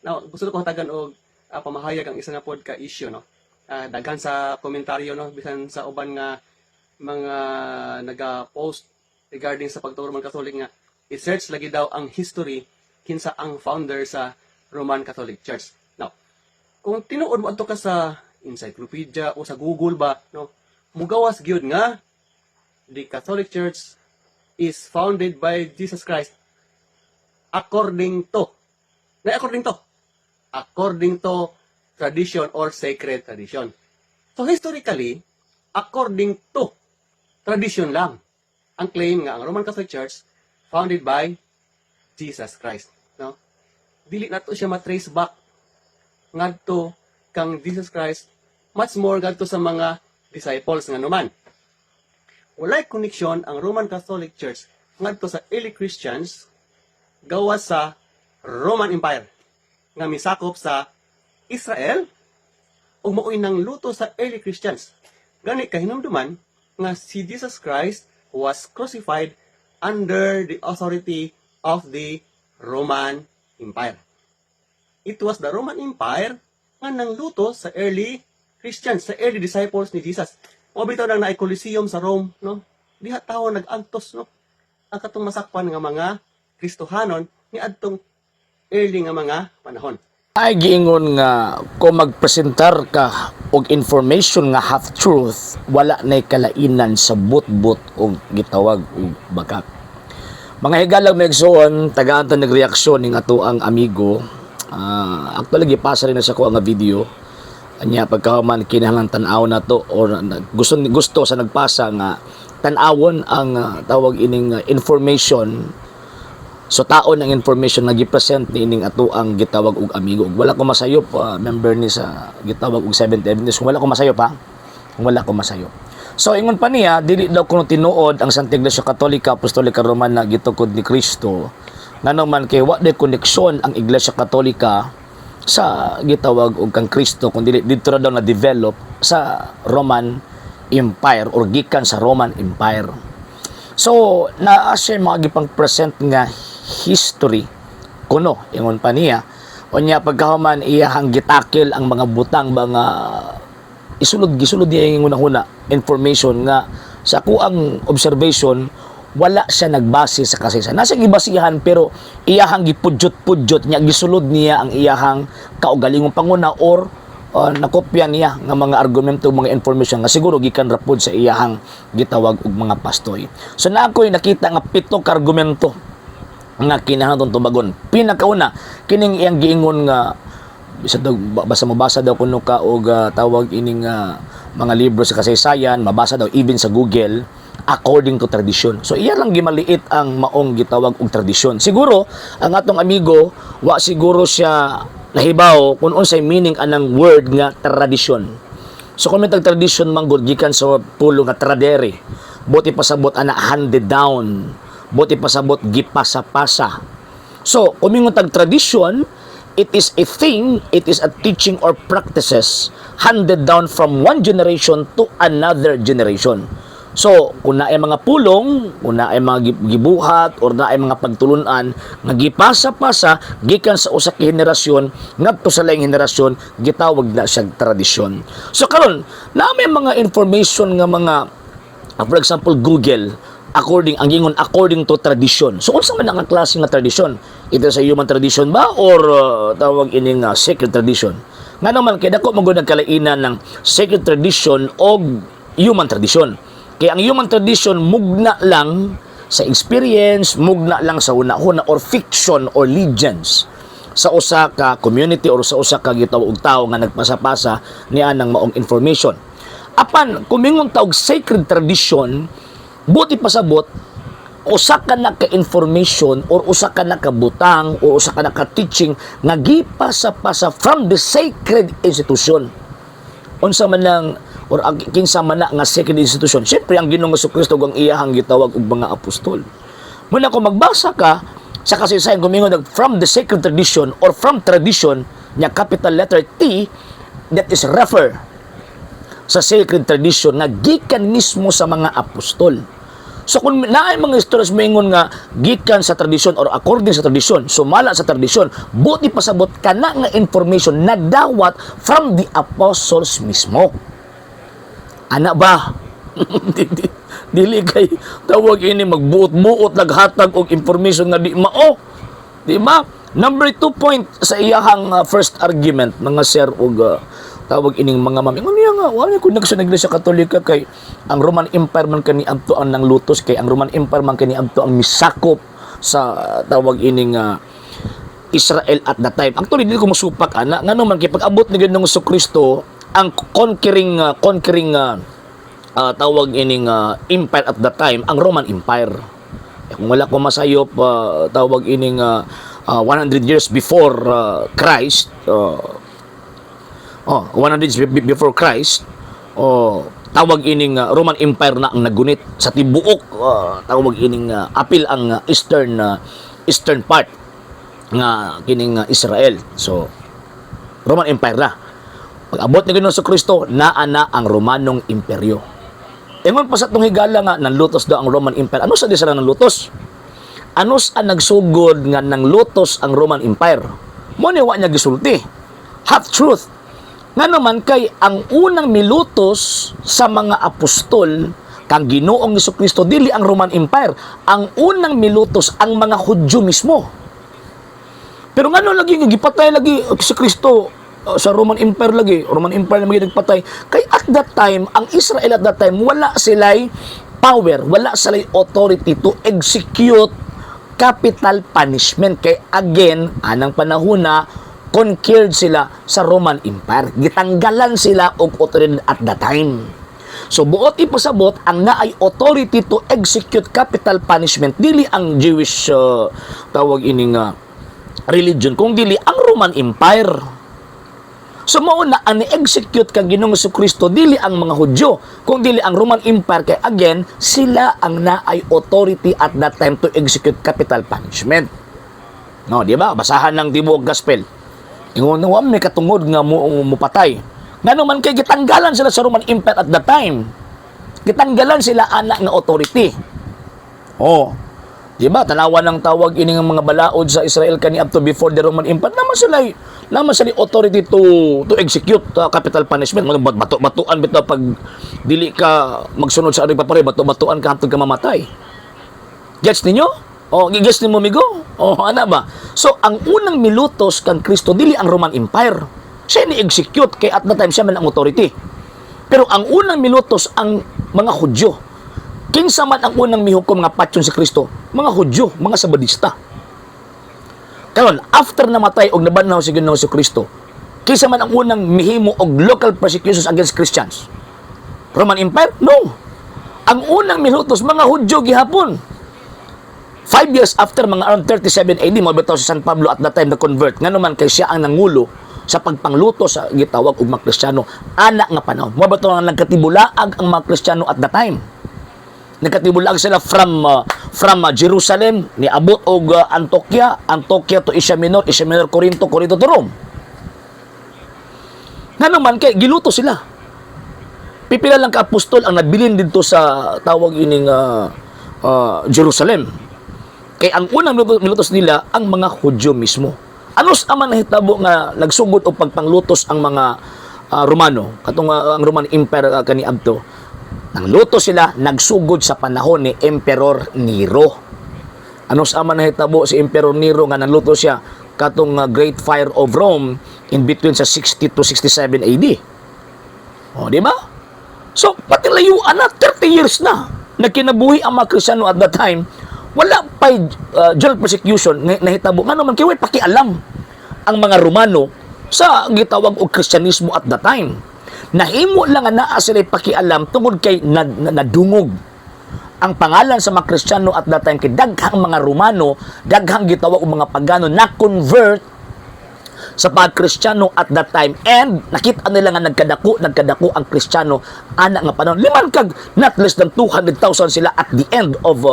Now, gusto ko hatagan og pamahayag ang isa na pod ka issue, no. Daghan sa komentaryo, no, bisan sa uban nga mga naga-post regarding sa pagturo man Catholic nga i-search lagi daw ang history kinsa ang founder sa Roman Catholic Church. Now, kung tinuod mo adto ka sa encyclopedia o sa Google ba, no, mugawas gyud nga the Catholic Church is founded by Jesus Christ according to tradition or sacred tradition. So historically, according to tradition lang ang claim nga ang Roman Catholic Church founded by Jesus Christ, no? Dili nato siya ma-trace back ngadto kang Jesus Christ, much more ngadto sa mga disciples nga naman. Walay connection ang Roman Catholic Church ngadto sa early Christians gawas sa Roman Empire nga misakop sa Israel ug maoy nang luto sa early Christians. Gani kahinumduman nga si Jesus Christ was crucified under the authority of the Roman Empire. It was the Roman Empire nga nangluto sa early Christians, sa early disciples ni Jesus. Mo bitaw nang naay Coliseum sa Rome, no? Diha tawo nag-antos, no? Ang katong masakpan nga mga Kristohanon ni adtong early nga mga panahon. Ay giingon nga kung magpresentar ka og information nga half truth, wala nay kalainan sa butbut og gitawag og bakak. Mga higalang may igsoon, tagaan ta nagreaksyon ning ato ang amigo. Actually gipasa rin na sa ko nga video. Anya pagkahuman kinahanglan tan-aw na to or gusto sa nagpasa nga tan-awon ang tawag ining information. So taon ang information nga gi-present ni ining ato ang gitawag og amigo. Wala ko masayop, member ni sa gitawag og 70 Adventist. Wala ko masayop ha. Wala ko masayop. So ingon pa niya, dili daw kuno tinuod ang Santa Iglesia Katolika Apostolika Romana gitukod ni Kristo. Ngano man kay wa day koneksyon ang Iglesia Katolika sa gitawag og kang Kristo kundi dito ra daw na develop sa Roman Empire or gikan sa Roman Empire. So naa siya mga gipang present nga history kuno ingon pa niya unya pagkahuman iyahang gitakil ang mga butang mga gisulod niya yung una information nga sa kuang observation wala siya nagbase sa kasaysayan. Nasa gibasihan pero iyahang gipudyot-pudyot niya gisulod niya ang iyahang kaugalingong panguna or nakopya niya nga mga argumento, mga information nga siguro gikan rapod sa iyahang gitawag og mga pastoy. So na ako'y nakita nga 7 ka argumento nga kinahanglan tubagon. Pinakauna kining iyang giingon nga basta mabasa daw kuno ka og tawag ining mga libro sa kasaysayan, mabasa daw even sa Google according to tradition. So iya lang gimaliit ang maong gitawag og tradisyon. Siguro ang atong amigo wa siguro siya nahibaw kung unsay meaning anang word nga tradisyon. So kung may tradition man gud gikan sa pulo nga tradere, buti pasabot ana handed down, buti pasabot gipasa-pasa. So kung mingon tag tradition, it is a thing, it is a teaching or practices handed down from one generation to another generation. So, kung naay mga pulong, kung naay mga gibuhat, or naay mga pagtulunan, nga gipasa-pasa, gikan sa usa ka henerasyon, ngadto sa laing henerasyon, gitawag na siyang tradisyon. So, karon na may mga information nga mga, for example, Google, according to tradition. So, unsa man ang klase nga tradisyon? Ito sa human tradition ba or tawag ining sacred tradition? Nga naman, kaya dako magod nagkalainan ng sacred tradition o human tradition. Kaya ang human tradition mugna lang sa experience, mugna lang sa una-una or fiction or legends sa usa ka community or sa usa ka gitawag og tawo nga nagpasa-pasa niya ng maong information. Apan kumingon ta og sacred tradition, buti pasabot usa ka na ka information or usa ka na ka butang o usa ka na ka teaching nga gipasa-pasa from the sacred institution. Unsa man lang or kinsa man na nga sacred institution. Siyempre ang Ginoong Jesucristo ang iyahang gitawag og mga apostol. Muna kung magbasa ka sa kasaysayan gumingon from the sacred tradition or from tradition nya capital letter T, that is refer sa sacred tradition nga gikan mismo sa mga apostol. So kung naay mga historians maingon nga gikan sa tradisyon or according sa tradisyon, sumala sa tradisyon, buti pasabot kana nga information nadawat from the apostles mismo. Ana ba? Dili kay tawag ini magbuot-buot naghatag og information nga di mao. Di ba? Number 2 point sa iyahang first argument mga sir og tawag ining mga mami. Ano nga, wala ko nagsa Iglesia Katolika kay ang Roman Empire man kani adto ang nanglutos kay ang Roman Empire man kani adto ang misakop sa tawag ining Israel at that time. Actually dili ko mosupak ana ngano man kay pag-abot ni Ginoong Kristo ang conquering tawag ining empire at that time ang Roman Empire. Kung wala ko masayop tawag ining 100 years before Christ 100 years before Christ, tawag ining Roman Empire na ang nagunit sa tibuok, tawag ining apil ang eastern part nga kining Israel. So Roman Empire na. Pag-abot ni Ginoong Kristo, naana ang Romanong Imperyo. Ingon pa sa itong higala nga, nanlutos daw ang Roman Empire. Ano sa di sila nanlutos? Ano sa nagsugod nga nanglutos ang Roman Empire? Mo niwa niya gisulti. Half-truth. Nga naman kay ang unang milutos sa mga apostol kang Ginoong Kristo dili ang Roman Empire. Ang unang milutos ang mga Hudyo mismo. Pero ngano lagi gipatay lagi si Kristo sa Roman Empire lagi. Roman Empire na nagpatay. Kay at that time, ang Israel at that time wala sila'y power, wala sila'y authority to execute capital punishment. Kay again, anang panahon na conquered sila sa Roman Empire. Gitanggalan sila og otoridad at that time. So buot ipasabot ang naay authority to execute capital punishment dili ang Jewish tawag ining religion kung dili ang Roman Empire. So mao na ang execute kang Ginoong Kristo dili ang mga Hudyo kung dili ang Roman Empire kay again sila ang naay authority at that time to execute capital punishment. No, di ba? Basahan ng tibuok gospel. Ingon nga may katungod nga mupatay. Ngano man kay gitanggalan sila sa Roman Empire at that time. Gitanggalan sila anak nga authority. Oh. Di ba? Tanawan ng tawag ini nga mga balaod sa Israel kani up to before the Roman Empire. Naman sila authority to execute capital punishment. Bato-batuan bitaw pag dili ka magsunod sa aring papare, bato-batuan ka hantod ka mamatay. Gets ninyo? Gets ni mo migo? Ana ba? So, ang unang milutos kang Kristo, dili ang Roman Empire. Siya ni-execute, kay at that time siya man ang authority. Pero ang unang milutos, ang mga Hudyo. Kinsa man ang unang mihukom nga patyon si Kristo? Mga Hudyo, mga Sabadista. Karon, after namatay og nabanaw si Ginoong Kristo, kinsa man ang unang mihimo og local persecutions against Christians? Roman Empire? No. Ang unang milutos, mga Hudyo gihapon. 5 years after, mga around 37 AD, mabitaw si San Pablo at that time na convert. Nga naman kay siya ang nangulo sa pagpangluto sa gitawag og mga Kristiyano anak nga panahon. Mabitaw nga nagkatibulaag ang mga Kristiyano at that time. Nagkatibulaag sila from Jerusalem, niabot og Antioquia to Asia Minor, Corinto to Rome. Nga naman kay giluto sila. Pipila lang ka apostol ang nabilin dito sa tawag ining Jerusalem. Kay ang unang milutos nila ang mga Hudyo mismo. Anos aman nahitabo nga nagsugod og pagpanglutos ang mga Romano, katong ang Roman Empire kaniadto. Nangluto sila nagsugod sa panahon ni Emperor Nero. Anos aman nahitabo si Emperor Nero nga nangluto siya katong Great Fire of Rome in between sa 60 to 67 AD. Di ba? So pati layuan na 30 years na nagkinabuhi ang mga Kristiyano at that time. Wala pa general persecution nahitabo. Nga naman kaya pakialam ang mga Romano sa gitawag og Kristyanismo at that time. Nahimo lang nga naa sila pakialam tungod kay nadungog ang pangalan sa mga Kristiyano at that time kay daghang mga Romano, daghang gitawag og mga pagano na convert sa pag-Kristiyano at that time, and nakita nila nga nagkadako ang Kristiyano anak nga panahon. Liman kag not less than 200,000 sila at the end of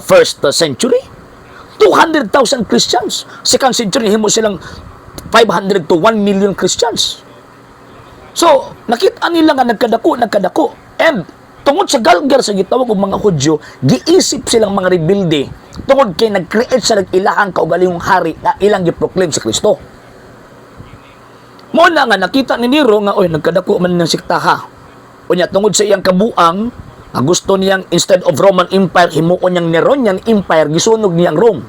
first century. 200,000 Christians. Second century himo silang 500 to 1 million Christians. So nakita nila nga nagkadako, and tungod sa galgar sa gitawag og mga Hudyo, giisip silang mga rebelde tungod kay nag-create sa nag-ilahang kaugalingong hari nga ilang giproclaim si Kristo. Mo na nga nakita ni Nero nga oy nagkadako man ng siktaha. Unya tungod sa iyang kabuang, ang gusto niyang instead of Roman Empire himuon niyang Neronian Empire, gisunog niyang Rome.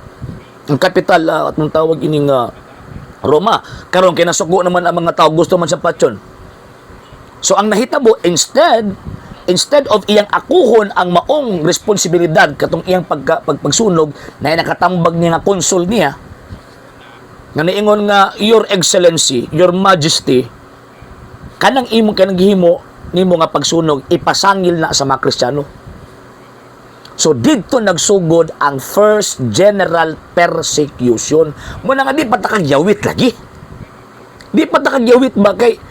Ang capital at nung tawag ining Roma. Karon kay nasuko naman ang mga tao gusto man sa patyon. So ang nahitabo instead of iyang akuhon ang maong responsibilidad katong iyang pagsunog na nakatambag niya nga konsul niya nga niingon nga your excellency, your majesty, kanang kanang gihimo nimo nga pagsunog ipasangil na sa mga Kristiyano. So dito nagsugod ang first general persecution. Muna nga di pa takagyawit lagi. Di pa takagyawit ba kay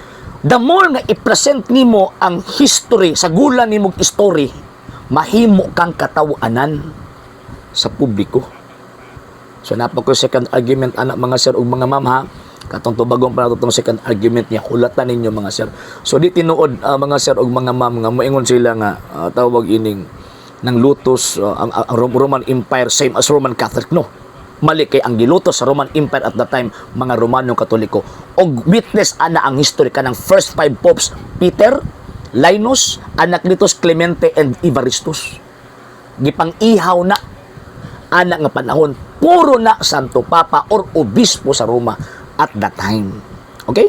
the more nga i-present nimo ang history, sa gulan nimo history, mahimo kang katawanan sa publiko. So napako second argument anak mga sir ug mga ma'am ha. Katong tubagong pa natutong second argument niya, hulatan ninyo mga sir. So di tinuod mga sir ug mga ma'am nga moingon sila nga tawag ining ng lutos ang Roman Empire same as Roman Catholic. No. Mali kay ang gilutos sa Roman Empire at that time mga Romanong Katoliko. Og witness ana ang history kanang first five popes Peter, Linus, Anacletus, Clemente and Evaristus. Gipang-ihaw na ana nga panahon puro na Santo Papa or obispo sa Roma at that time. Okay?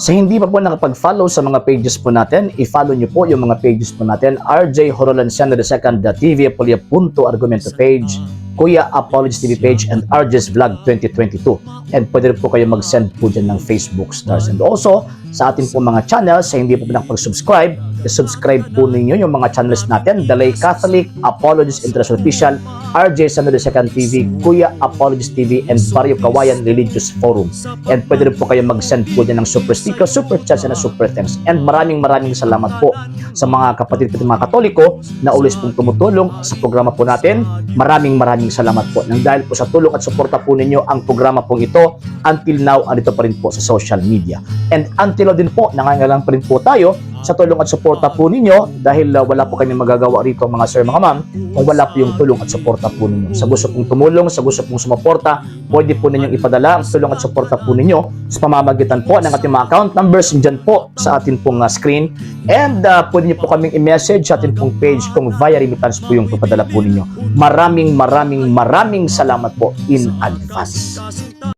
Sa hindi pa po nakapag-follow sa mga pages po natin, i-follow nyo po yung mga pages po natin. RJ Horolanciano II, TV Apolia Punto Argumento page, Kuya Apologies TV page, and RJ's Vlog 2022. And pwede rin po kayo mag-send po dyan ng Facebook stars. And also, sa ating po mga channels, sa hindi po nakapag-subscribe, i-subscribe po ninyo yung mga channels natin, The Lay Catholic, Apologies International Official, RJ Sano II TV, Kuya Apologies TV, and Barrio Kawayan Religious Forum. And pwede rin po kayo mag-send po dyan ng super sticker, super chats, and super thanks. And maraming salamat po sa mga kapatid at mga Katoliko na always pong tumutulong sa programa po natin. Maraming salamat po. Nang dahil po sa tulong at suporta po ninyo, ang programa pong ito, until now, andito pa rin po sa social media. And until now din po, nangangailangan pa rin po tayo sa tulong at suporta po ninyo dahil wala po kami magagawa rito mga sir, mga ma'am, kung wala po yung tulong at suporta po ninyo. Sa gusto pong tumulong, sa gusto pong sumuporta, pwede po ninyong ipadala ang tulong at suporta po ninyo sa pamamagitan po ng ating mga account numbers dyan po sa ating pong screen. And pwede niyo po kaming i-message sa ating pong page kung via remittance po yung papadala po ninyo. Maraming salamat po in advance.